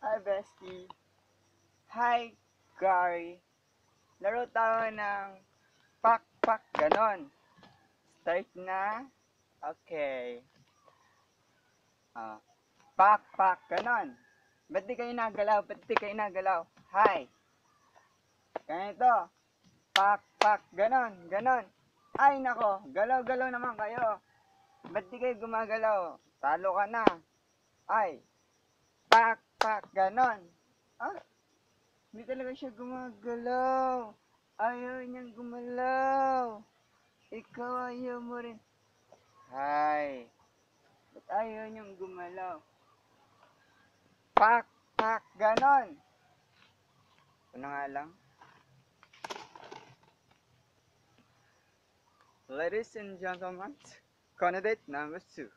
Hi, bestie. Hi, Gary. Laro tayo ng pak-pak ganon. Start na. Okay. Ah, pak-pak ganon. Ba't di kayo nagalaw? Ba't di kayo nagalaw? Hi. Ganito. Pak-pak ganon. Ganon. Ay, nako. Galaw-galaw naman kayo. Ba't di kayo gumagalaw? Talo ka na. Ay. Pak-pak ganon. Ah, hindi talaga siya gumagalaw. Ayaw niyang gumalaw. Ikaw ayaw mo rin. Hay. Ba't ayaw niyang gumalaw? Pak, pak, ganon. Ito na nga lang. Ladies and gentlemen, candidate number 2.